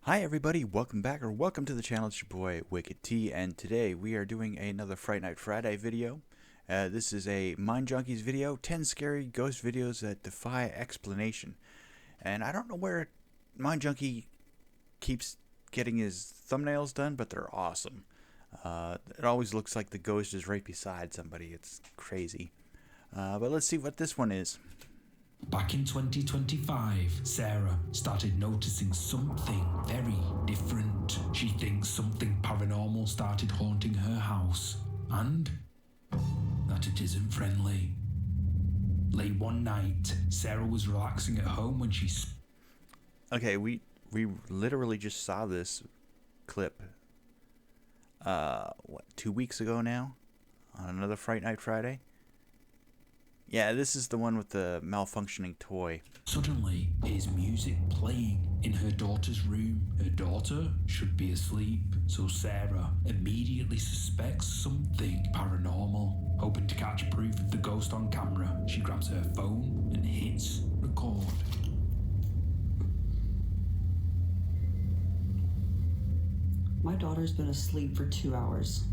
Hi everybody, welcome back or welcome to the channel. It's your boy Reactee, and today we are doing another Fright Night Friday video. This is a Mind Junkies video, 10 scary ghost videos that defy explanation. And I don't know where Mind Junkie keeps getting his thumbnails done, but they're awesome. It always looks like the ghost is right beside somebody. It's crazy. But let's see what this one is. Back in 2025, Sarah started noticing something very different. She thinks something paranormal started haunting her house, and that it isn't friendly. Late one night, Sarah was relaxing at home when she... Okay, we literally just saw this clip, 2 weeks ago now, on another Fright Night Friday. Yeah, this is the one with the malfunctioning toy. Suddenly, hears music playing in her daughter's room. Her daughter should be asleep, so Sarah immediately suspects something paranormal. Hoping to catch proof of the ghost on camera, she grabs her phone and hits record. My daughter's been asleep for 2 hours.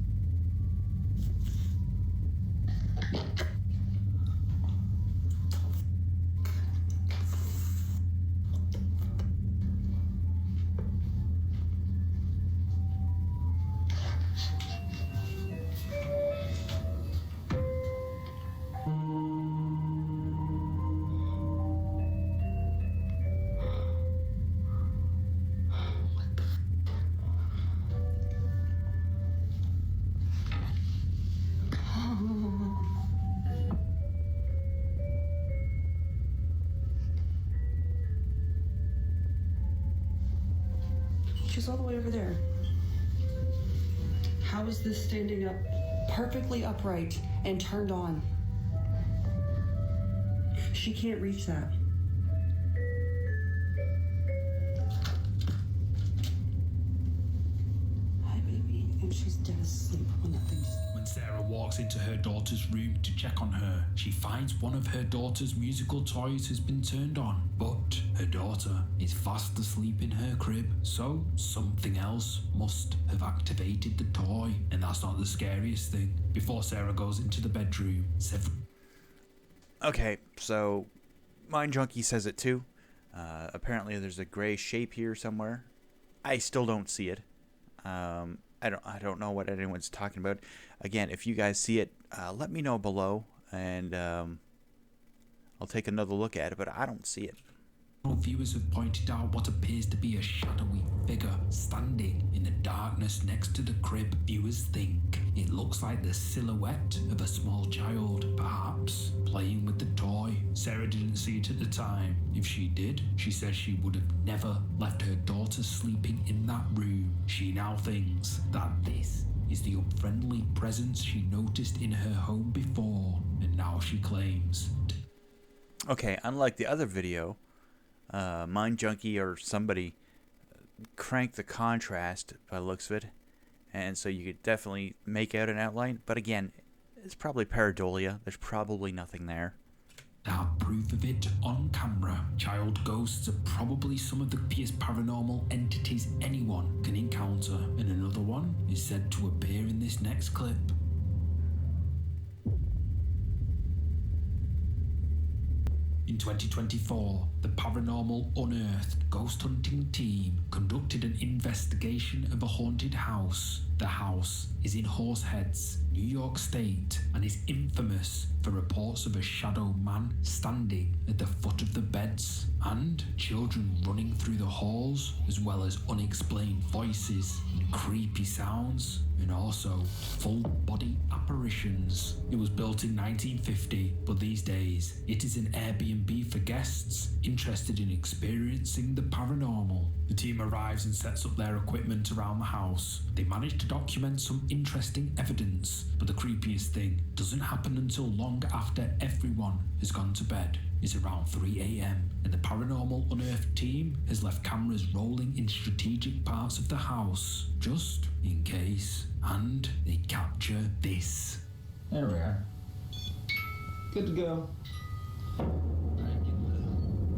She's all the way over there. How is this standing up perfectly upright and turned on? She can't reach that. Hi, baby. And she's dead asleep when that thing just... When Sarah walks into her daughter's room to check on her, she finds one of her daughter's musical toys has been turned on. But her daughter is fast asleep in her crib, so something else must have activated the toy. And that's not the scariest thing. Before Sarah goes into the bedroom, Okay, so Mind Junkie says it too. Apparently there's a gray shape here somewhere. I still don't see it. I don't know what anyone's talking about. Again, if you guys see it, let me know below, and I'll take another look at it, but I don't see it. Viewers have pointed out what appears to be a shadowy figure standing in the darkness next to the crib. Viewers think it looks like the silhouette of a small child, perhaps playing with the toy. Sarah didn't see it at the time. If she did, she says she would have never left her daughter sleeping in that room. She now thinks that this is the unfriendly presence she noticed in her home before, and now she claims... Okay, unlike the other video, Mind Junkie or somebody cranked the contrast by the looks of it, and so you could definitely make out an outline, but again, it's probably pareidolia. There's probably nothing there. To have proof of it on camera, child ghosts are probably some of the biggest paranormal entities anyone can encounter, and another one is said to appear in this next clip. In 2024, the Paranormal Unearthed ghost hunting team conducted an investigation of a haunted house. The house is in Horseheads, New York State, and is infamous for reports of a shadow man standing at the foot of the beds and children running through the halls, as well as unexplained voices and creepy sounds, and also full body apparitions. It was built in 1950, but these days it is an Airbnb for guests interested in experiencing the paranormal. The team arrives and sets up their equipment around the house. They manage to document some interesting evidence, but the creepiest thing doesn't happen until long after everyone has gone to bed. It's around 3 AM, and the Paranormal Unearthed team has left cameras rolling in strategic parts of the house, just in case, and they capture this. There we are. Good to go. Alright,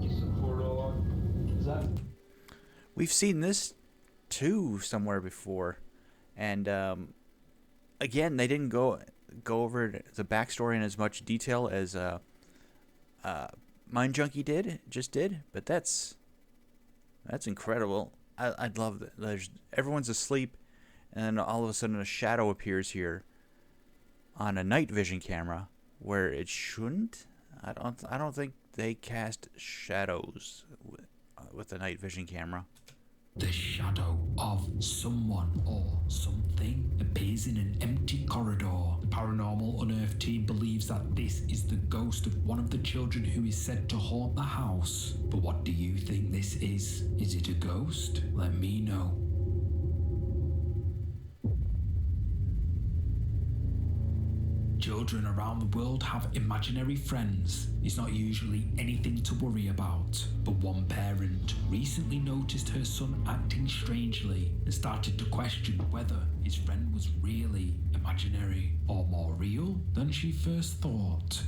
get the cord all on. Is that? We've seen this 2 somewhere before, and again, they didn't go over the backstory in as much detail as MINDJUNKIE did, but that's incredible. I'd love that. Everyone's asleep, and then all of a sudden a shadow appears here on a night vision camera where it shouldn't. I don't think they cast shadows with a night vision camera. The shadow of someone or something appears in an empty corridor. The Paranormal Unearthed team believes that this is the ghost of one of the children who is said to haunt the house. But what do you think this is? Is it a ghost? Let me know. Children around the world have imaginary friends. It's not usually anything to worry about, but one parent recently noticed her son acting strangely and started to question whether his friend was really imaginary or more real than she first thought.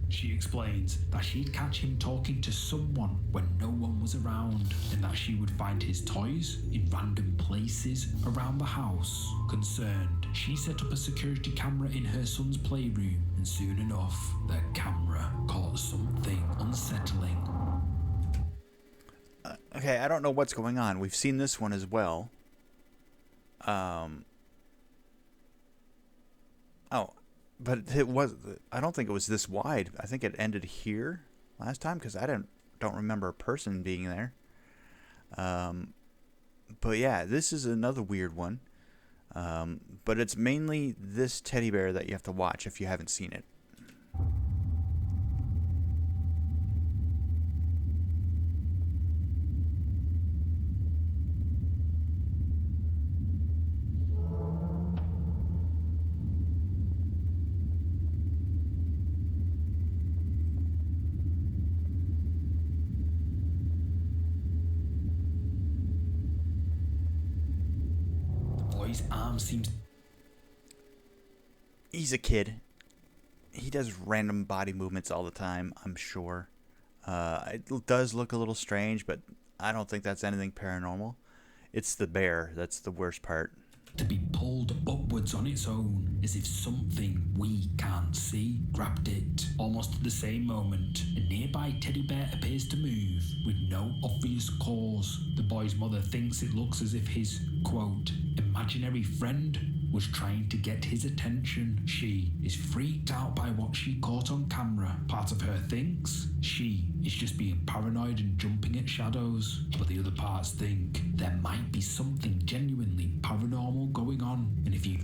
She explains that she'd catch him talking to someone when no one was around, and that she would find his toys in random places around the house. Concerned, she set up a security camera in her son's playroom, and soon enough, the camera caught something unsettling. Okay, I don't know what's going on. We've seen this one as well. But it was. I don't think it was this wide. I think it ended here last time because I don't remember a person being there. But yeah, this is another weird one. But it's mainly this teddy bear that you have to watch if you haven't seen it. His arm seems... He's a kid. He does random body movements all the time, I'm sure. It does look a little strange, but I don't think that's anything paranormal. It's the bear that's the worst part. To be pulled upwards on its own, as if something we can't see grabbed it. Almost at the same moment, a nearby teddy bear appears to move, with no obvious cause. The boy's mother thinks it looks as if his, quote, imaginary friend was trying to get his attention. She is freaked out by what she caught on camera. Part of her thinks she is just being paranoid and jumping at shadows, but the other parts think there might be something genuinely paranormal going on. And if you...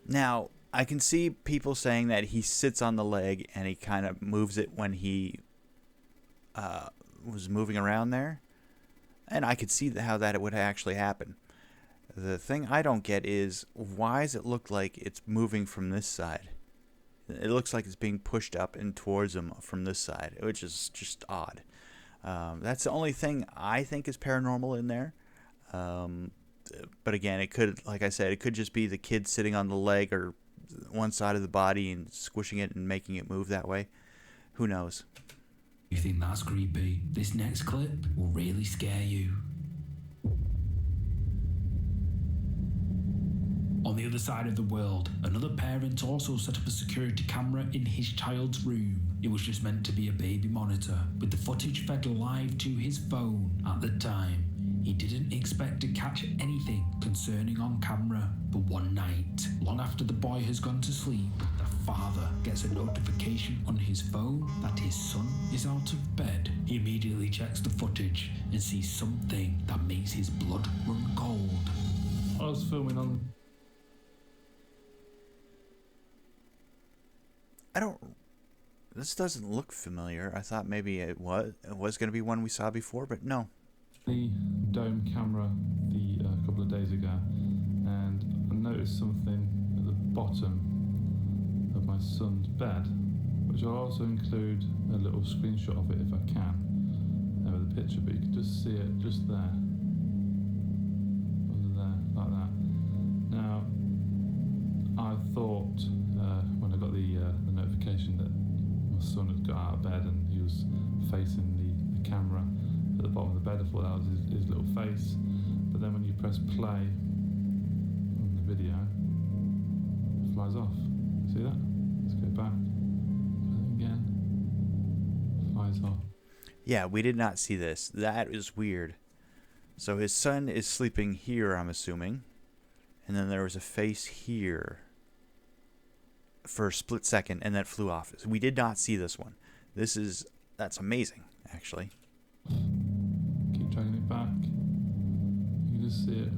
Now, I can see people saying that he sits on the leg and he kind of moves it when he was moving around there. And I could see how that would actually happen. The thing I don't get is, why does it look like it's moving from this side? It looks like it's being pushed up and towards him from this side, which is just odd. That's the only thing I think is paranormal in there. But again, it could, like I said, it could just be the kid sitting on the leg or one side of the body and squishing it and making it move that way. Who knows? You think that's creepy? This next clip will really scare you. On the other side of the world, another parent also set up a security camera in his child's room. It was just meant to be a baby monitor, with the footage fed live to his phone. At the time, he didn't expect to catch anything concerning on camera. But one night, long after the boy has gone to sleep, the father gets a notification on his phone that his son is out of bed. He immediately checks the footage and sees something that makes his blood run cold. I was filming on... This doesn't look familiar. I thought maybe it was going to be one we saw before, but no. The dome camera a couple of days ago, and I noticed something at the bottom of my son's bed, which I'll also include a little screenshot of it if I can, with a picture, but you can just see it just there, under there, like that. Now, I thought when I got the notification that my son had got out of bed and he was facing the camera at the bottom of the bed, I thought that was his little face. But then when you press play on the video, it flies off. See that? Let's go back. Again. Flies off. Yeah, we did not see this. That is weird. So his son is sleeping here, I'm assuming. And then there was a face here for a split second, and that flew off. We did not see this one. That's amazing, actually. Keep dragging it back. You can just see it.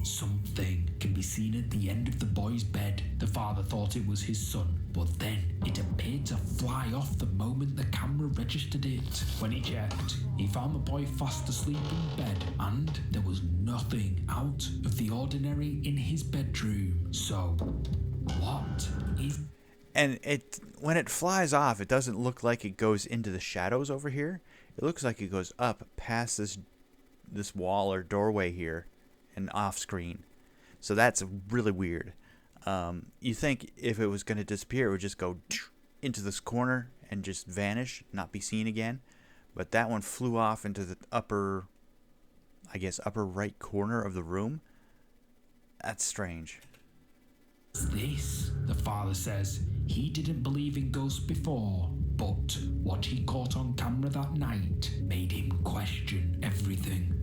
Something can be seen at the end of the boy's bed. The father thought it was his son, but then it appeared to fly off the moment the camera registered it. When he checked, he found the boy fast asleep in bed, and there was nothing out of the ordinary in his bedroom. So, what is... And when it flies off, it doesn't look like it goes into the shadows over here. It looks like it goes up past this wall or doorway here and off screen. So that's really weird. You think if it was going to disappear, it would just go into this corner and just vanish, not be seen again. But that one flew off into the upper right corner of the room. That's strange. This, the father says, he didn't believe in ghosts before, but what he caught on camera that night made him question everything.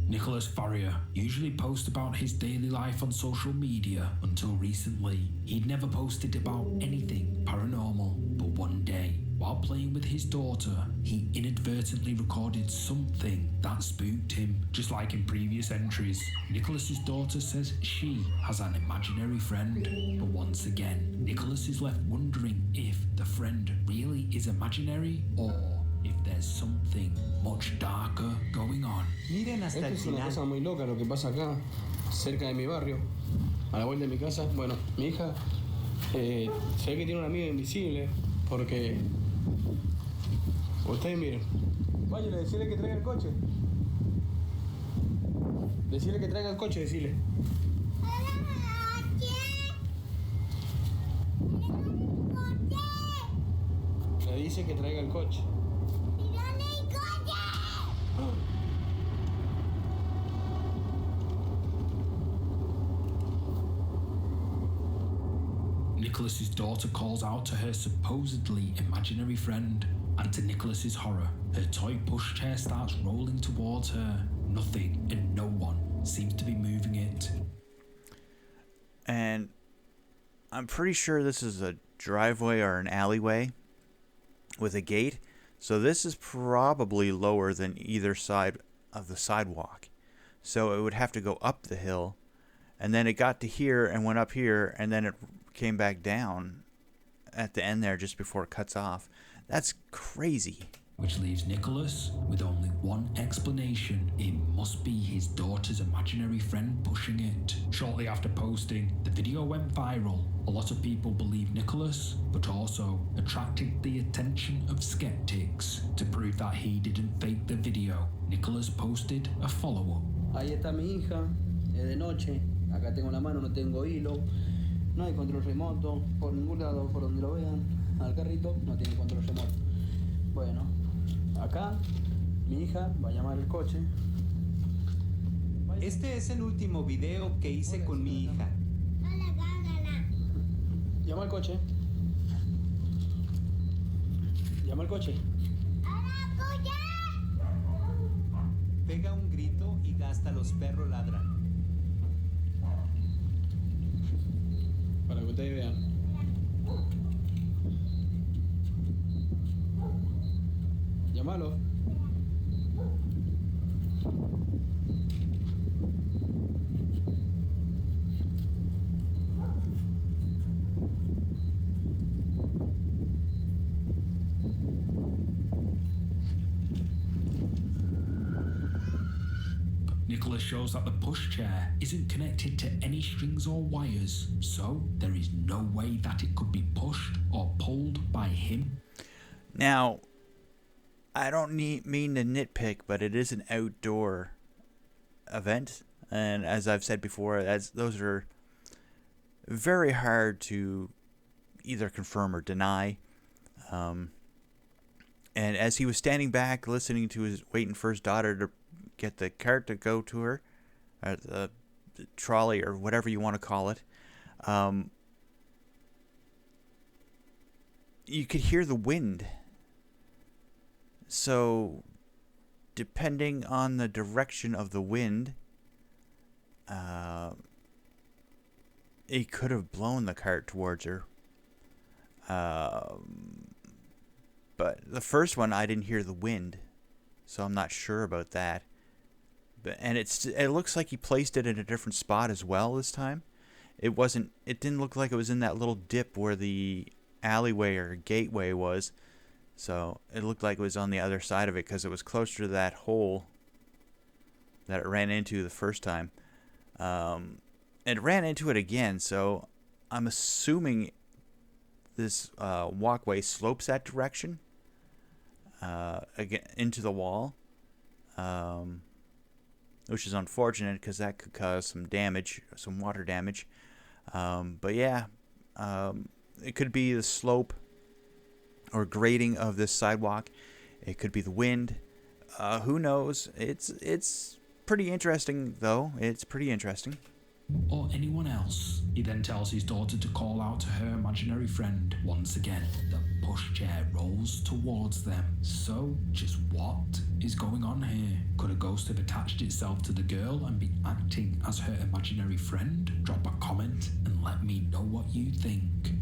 Nicholas Farrier usually posts about his daily life on social media until recently. He'd never posted about anything paranormal, but one day, while playing with his daughter, he inadvertently recorded something that spooked him. Just like in previous entries, Nicholas's daughter says she has an imaginary friend, but once again, Nicholas is left wondering if the friend really is imaginary or if there's something much darker going on. Miren hasta el Esto es una final. cosa muy loca lo que pasa acá, cerca de mi barrio, a la vuelta de mi casa. Bueno, mi hija se ve que tiene una amiga invisible porque... Ustedes miren. Vaya, decirle que traiga el coche. Decirle que traiga el coche, decirle. Le dice que traiga el coche. Nicholas's daughter calls out to her supposedly imaginary friend, and to Nicholas's horror, her toy pushchair starts rolling towards her. Nothing and no one seems to be moving it. And I'm pretty sure this is a driveway or an alleyway with a gate. So this is probably lower than either side of the sidewalk. So it would have to go up the hill. And then it got to here and went up here. And then it came back down at the end there just before it cuts off. That's crazy. Which leaves Nicholas with only one explanation. It must be his daughter's imaginary friend pushing it. Shortly after posting, the video went viral. A lot of people believe Nicholas, but also attracted the attention of skeptics. To prove that he didn't fake the video, Nicholas posted a follow-up. Ahí está mi hija, es de noche. Acá tengo la mano, no tengo hilo. No hay control remoto, por ningún lado, por donde lo vean. Al carrito no tiene control remoto. Bueno, acá mi hija va a llamar el coche. Este es el último video que hice con mi hija. Llama al coche. Llama al coche. Pega un grito y hasta los perros ladran. Para que ustedes vean. Llámalo. Nicholas shows that the pushchair isn't connected to any strings or wires, so there is no way that it could be pushed or pulled by him. Now, I don't mean to nitpick, but it is an outdoor event, and as I've said before, those are very hard to either confirm or deny. And as he was standing back, listening to waiting for his daughter to get the cart to go to her, or the trolley, or whatever you want to call it, you could hear the wind. So, depending on the direction of the wind, it could have blown the cart towards her. But the first one, I didn't hear the wind, so I'm not sure about that. And it looks like he placed it in a different spot as well this time. It didn't look like it was in that little dip where the alleyway or gateway was. So it looked like it was on the other side of it, because it was closer to that hole that it ran into the first time. It ran into it again, so I'm assuming this walkway slopes that direction, again into the wall, which is unfortunate because that could cause some damage, some water damage. But yeah, it could be the slope or grading of this sidewalk. It could be the wind. Who knows? It's pretty interesting, though. It's pretty interesting. Or anyone else. He then tells his daughter to call out to her imaginary friend. Once again, the pushchair rolls towards them. So, just what is going on here? Could a ghost have attached itself to the girl and be acting as her imaginary friend? Drop a comment and let me know what you think.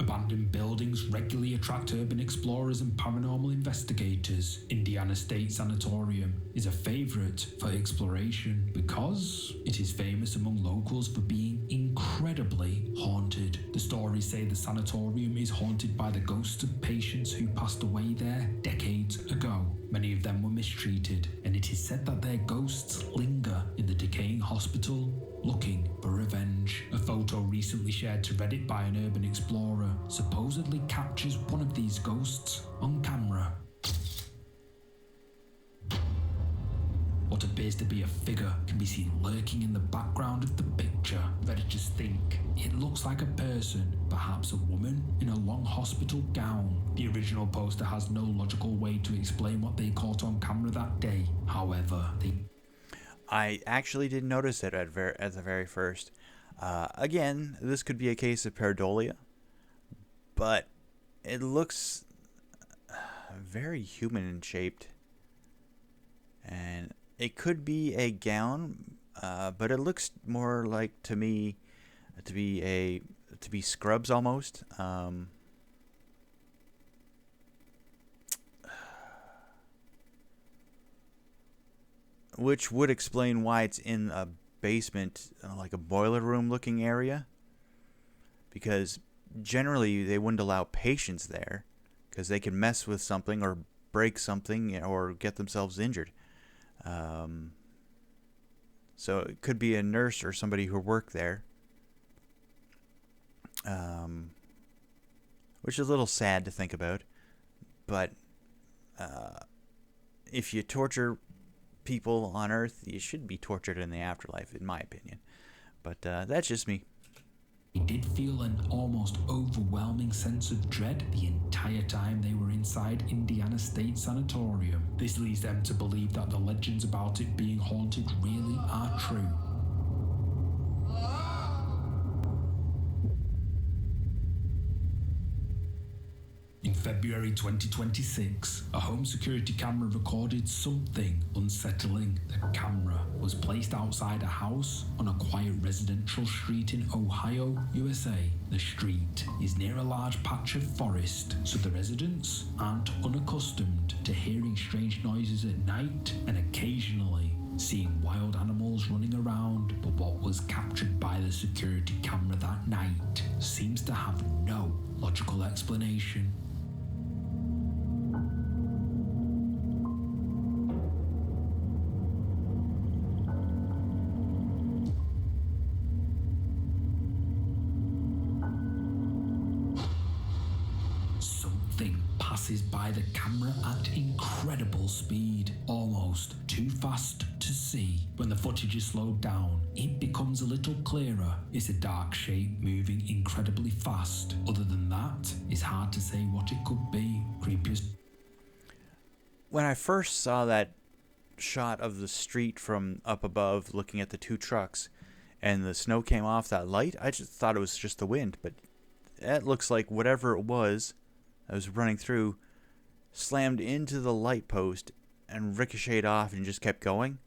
Abandoned buildings regularly attract urban explorers and paranormal investigators. Indiana State Sanatorium is a favorite for exploration because it is famous among locals for being incredibly haunted. The stories say the sanatorium is haunted by the ghosts of patients who passed away there decades ago. Many of them were mistreated, and it is said that their ghosts linger in the decaying hospital, looking for revenge. A photo recently shared to Reddit by an urban explorer supposedly captures one of these ghosts on camera. What appears to be a figure can be seen lurking in the background of the picture. Redditors think it looks like a person, perhaps a woman in a long hospital gown. The original poster has no logical way to explain what they caught on camera that day. However, I actually didn't notice it at the very first. Again, this could be a case of pareidolia, but it looks very human shaped, and it could be a gown, but it looks more like to me to be Scrubs almost. Which would explain why it's in a basement, like a boiler room looking area. Because generally they wouldn't allow patients there, because they can mess with something or break something or get themselves injured. So it could be a nurse or somebody who worked there. Which is a little sad to think about. But if you torture people on Earth, you should be tortured in the afterlife, in my opinion. But that's just me. He did feel an almost overwhelming sense of dread the entire time they were inside Indiana State Sanatorium. This leads them to believe that the legends about it being haunted really are true. In February 2026, a home security camera recorded something unsettling. The camera was placed outside a house on a quiet residential street in Ohio, USA. The street is near a large patch of forest, so the residents aren't unaccustomed to hearing strange noises at night and occasionally seeing wild animals running around. But what was captured by the security camera that night seems to have no logical explanation. Something passes by the camera at incredible speed, almost too fast to to see. When the footage is slowed down, it becomes a little clearer. It's a dark shape moving incredibly fast. Other than that, it's hard to say what it could be. Creepiest. When I first saw that shot of the street from up above looking at the two trucks and the snow came off that light, I just thought it was just the wind, but that looks like whatever it was that was running through slammed into the light post and ricocheted off and just kept going.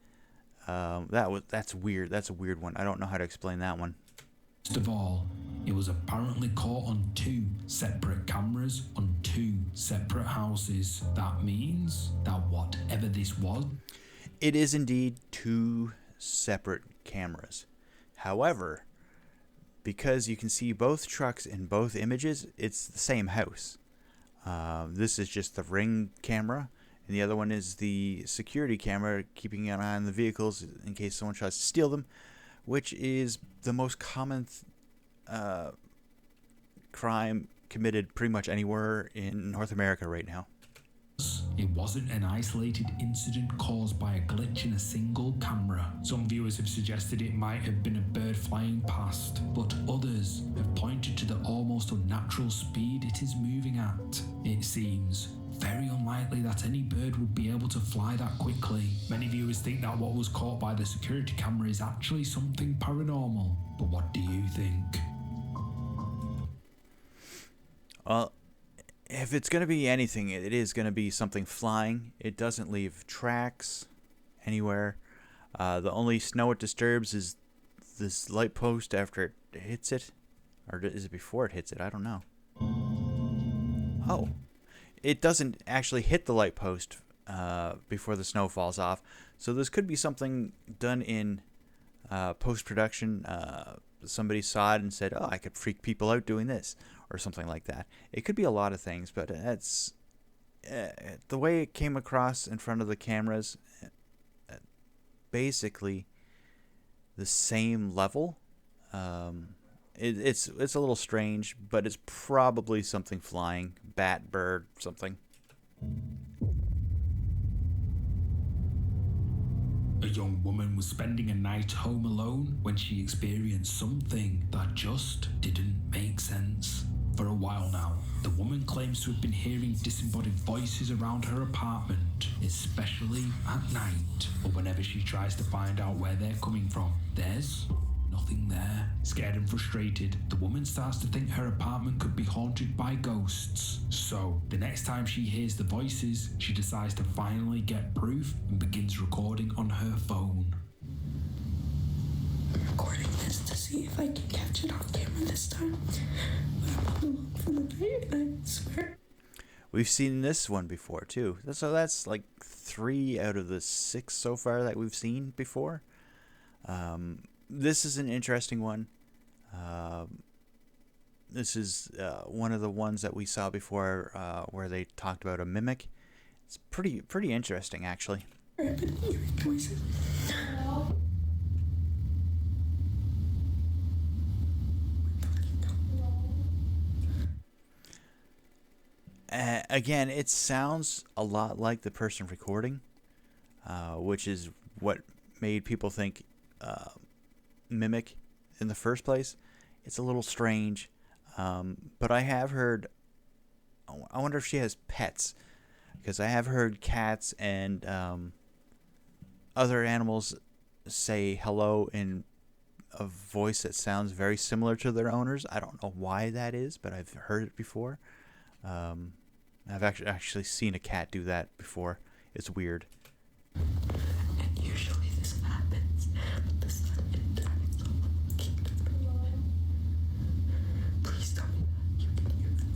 That's weird. That's a weird one. I don't know how to explain that one. First of all, it was apparently caught on 2 separate cameras on 2 separate houses. That means that whatever this was, It is indeed 2 separate cameras. However, because you can see both trucks in both images, it's the same house. This is just the ring camera, and the other one is the security camera keeping an eye on the vehicles in case someone tries to steal them, which is the most common crime committed pretty much anywhere in North America right now. it wasn't an isolated incident caused by a glitch in a single camera. Some viewers have suggested it might have been a bird flying past, but others have pointed to the almost unnatural speed it is moving at. It seems very unlikely that any bird would be able to fly that quickly. Many viewers think that what was caught by the security camera is actually something paranormal. But what do you think? Well, if it's going to be anything, it is going to be something flying. It doesn't leave tracks anywhere. The only snow it disturbs is this light post after it hits it. Or is it before it hits it? I don't know. Oh. It doesn't actually hit the light post before the snow falls off. So this could be something done in post-production. Somebody saw it and said, oh, I could freak people out doing this, or something like that. It could be a lot of things, but that's the way it came across in front of the cameras, basically the same level. It's a little strange, but it's probably something flying, bat, bird, something. A young woman was spending a night home alone when she experienced something that just didn't make sense. For a while now, the woman claims to have been hearing disembodied voices around her apartment, especially at night, or whenever she tries to find out where they're coming from. There's nothing there. Scared and frustrated, the woman starts to think her apartment could be haunted by ghosts. So, the next time she hears the voices, she decides to finally get proof and begins recording on her phone. I'm recording this to see if I can catch it on camera this time. But I'm on the look for the night, and I swear. We've seen this one before, too. So that's like 3 out of the 6 so far that we've seen before. This is an interesting one. This is one of the ones that we saw before where they talked about a mimic. It's pretty interesting, actually. I've been hearing voices. Again, it sounds a lot like the person recording, which is what made people think mimic in the first place. It's a little strange, but I have heard, I wonder if she has pets, because I have heard cats and other animals say hello in a voice that sounds very similar to their owners. I don't know why that is, but I've heard it before. I've actually seen a cat do that before. It's weird. And usually this happens, but this time it didn't. So keep it alive. Please tell me that you can hear that.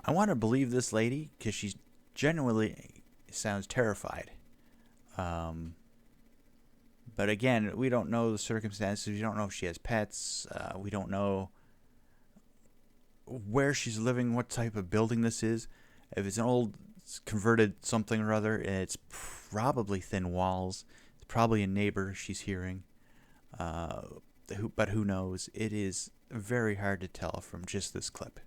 I want to believe this lady because she genuinely sounds terrified. But again, we don't know the circumstances. We don't know if she has pets. We don't know where she's living, what type of building this is. If it's an old converted something or other, it's probably thin walls. It's probably a neighbor she's hearing. But who knows? It is very hard to tell from just this clip.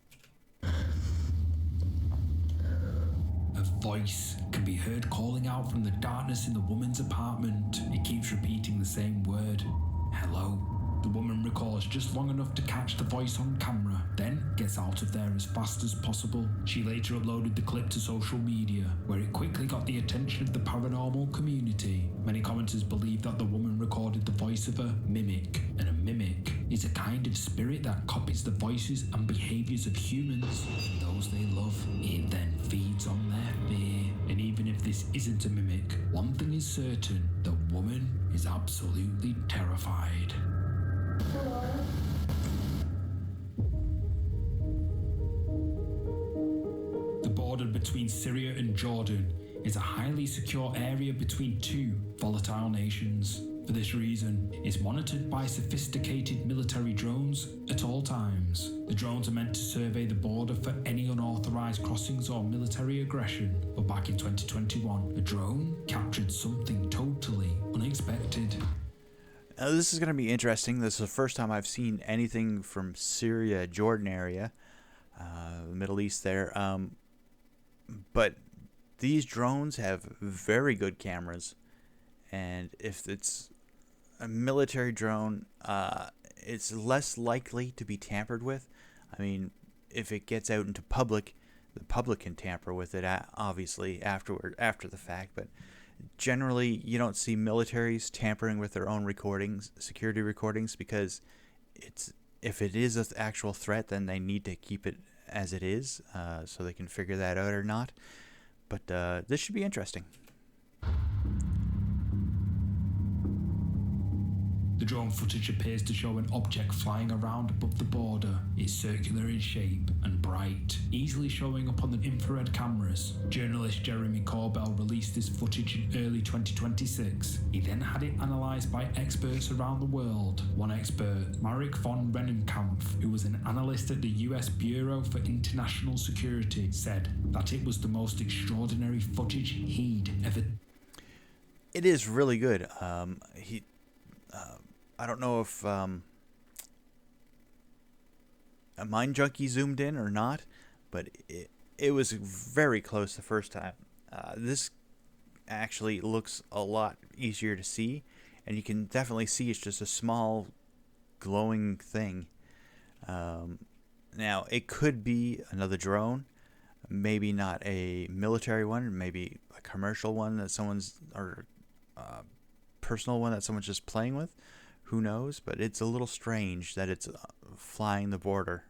A voice can be heard calling out from the darkness in the woman's apartment. It keeps repeating the same word, hello. The woman records just long enough to catch the voice on camera, then gets out of there as fast as possible. She later uploaded the clip to social media, where it quickly got the attention of the paranormal community. Many commenters believe that the woman recorded the voice of a mimic, and a mimic is a kind of spirit that copies the voices and behaviors of humans and those they love. It then feeds on their fear. And even if this isn't a mimic, one thing is certain, the woman is absolutely terrified. The border between Syria and Jordan is a highly secure area between two volatile nations. For this reason, it's monitored by sophisticated military drones at all times. The drones are meant to survey the border for any unauthorized crossings or military aggression. But back in 2021, a drone captured something totally unexpected. Now, this is going to be interesting. This is the first time I've seen anything from Syria, Jordan area, the Middle East there. But these drones have very good cameras. And if it's a military drone, it's less likely to be tampered with. I mean, if it gets out into public, the public can tamper with it, obviously, after the fact. But generally, you don't see militaries tampering with their own recordings, security recordings, because if it is an actual threat, then they need to keep it as it is, so they can figure that out or not. But this should be interesting. The drone footage appears to show an object flying around above the border. It's circular in shape and bright, easily showing up on the infrared cameras. Journalist Jeremy Corbell released this footage in early 2026. He then had it analysed by experts around the world. One expert, Marek von Rennenkampf, who was an analyst at the US Bureau for International Security, said that it was the most extraordinary footage he'd ever. It is really good. I don't know if a MINDJUNKIE zoomed in or not, but it was very close the first time. This actually looks a lot easier to see, and you can definitely see it's just a small glowing thing. Now, it could be another drone, maybe not a military one, maybe a commercial one that someone's, or personal one that someone's just playing with. Who knows? But it's a little strange that it's flying the border.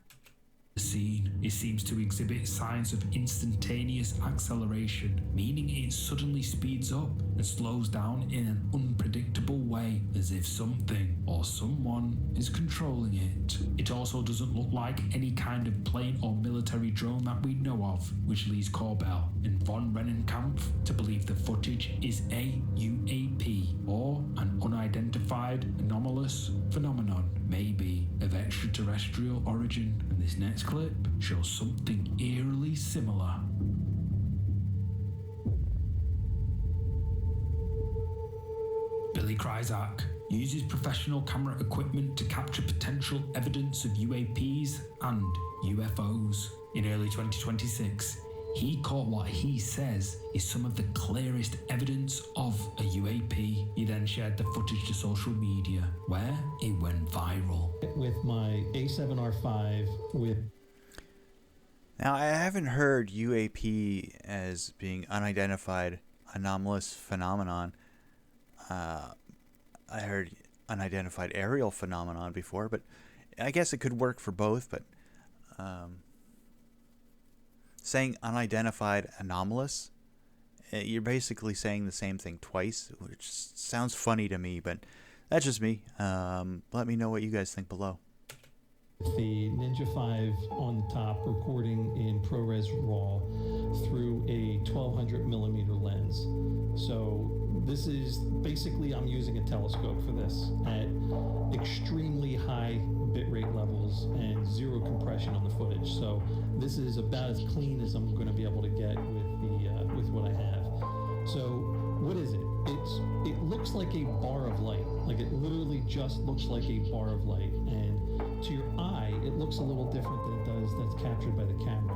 The scene, it seems to exhibit signs of instantaneous acceleration, meaning it suddenly speeds up and slows down in an unpredictable way, as if something or someone is controlling it. It also doesn't look like any kind of plane or military drone that we know of, which leads Corbell and von Rennenkampf to believe the footage is a UAP, or an unidentified anomalous phenomenon, maybe of extraterrestrial origin. And this next clip shows something eerily similar. Billy Kryzak uses professional camera equipment to capture potential evidence of UAPs and UFOs. In early 2026, he caught what he says is some of the clearest evidence of a UAP. He then shared the footage to social media, where it went viral. With my A7R5 with... Now, I haven't heard UAP as being unidentified anomalous phenomenon. I heard unidentified aerial phenomenon before, but I guess it could work for both. But saying unidentified anomalous, you're basically saying the same thing twice, which sounds funny to me, but that's just me. Let me know what you guys think below. The Ninja 5 on the top, recording in ProRes RAW through a 1200 millimeter lens. So this is basically, I'm using a telescope for this at extremely high bitrate levels and zero compression on the footage. So this is about as clean as I'm going to be able to get with what I have. So what is it? It looks like a bar of light. Like, it literally just looks like a bar of light, and to your eye it looks a little different than it does that's captured by the camera.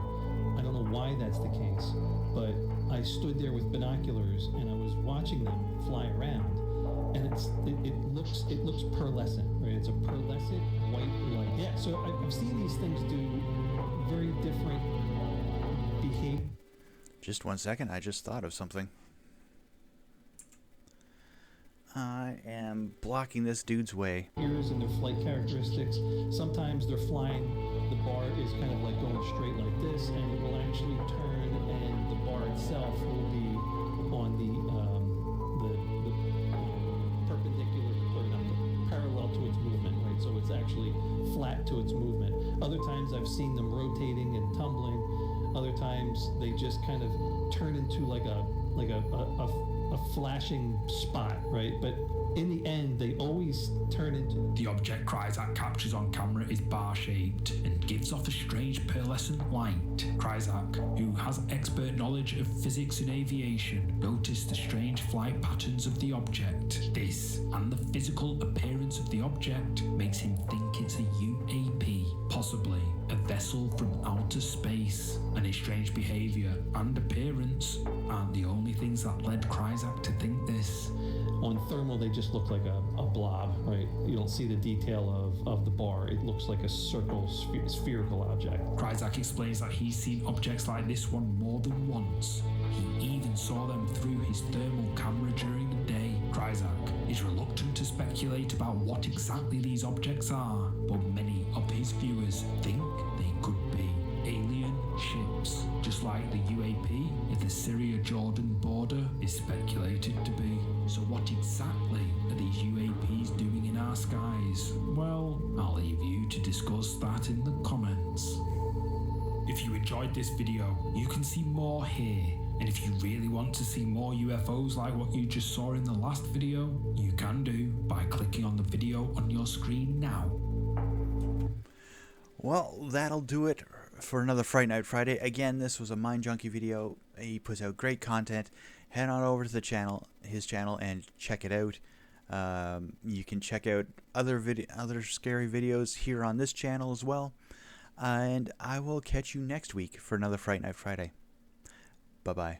I don't know why that's the case, but I stood there with binoculars and I was watching them fly around, and it looks pearlescent, right? It's a pearlescent white light. Yeah, so I've seen these things do very different behavior. Just 1 second, I just thought of something. I am blocking this dude's way. And their flight characteristics. Sometimes they're flying, the bar is kind of like going straight like this, and it will actually turn, and the bar itself will be on the perpendicular, or not, parallel to its movement, right? So it's actually flat to its movement. Other times I've seen them rotating and tumbling. Other times they just kind of turn into like a flashing spot, right? But in the end, they always turn into... The object Kryzak captures on camera is bar-shaped and gives off a strange pearlescent light. Kryzak, who has expert knowledge of physics and aviation, noticed the strange flight patterns of the object. This, and the physical appearance of the object, makes him think it's a UAP, possibly a vessel from outer space. And his strange behavior and appearance aren't the only things that led Kryzak to think this. On thermal, they just look like a blob, right? You don't see the detail of the bar. It looks like a spherical object. Kryzak explains that he's seen objects like this one more than once. He even saw them through his thermal camera during the day. Kryzak is reluctant to speculate about what exactly these objects are, but many of his viewers think they could be alien ships, just like the UAP at the Syria-Jordan border is speculated to be. So what exactly are these UAPs doing in our skies? Well, I'll leave you to discuss that in the comments. If you enjoyed this video, you can see more here. And if you really want to see more UFOs like what you just saw in the last video, you can do by clicking on the video on your screen now. Well, that'll do it for another Fright Night Friday. Again, this was a Mind Junkie video. He puts out great content. Head on over to the channel, his channel, and check it out. You can check out other scary videos here on this channel as well. And I will catch you next week for another Fright Night Friday. Bye-bye.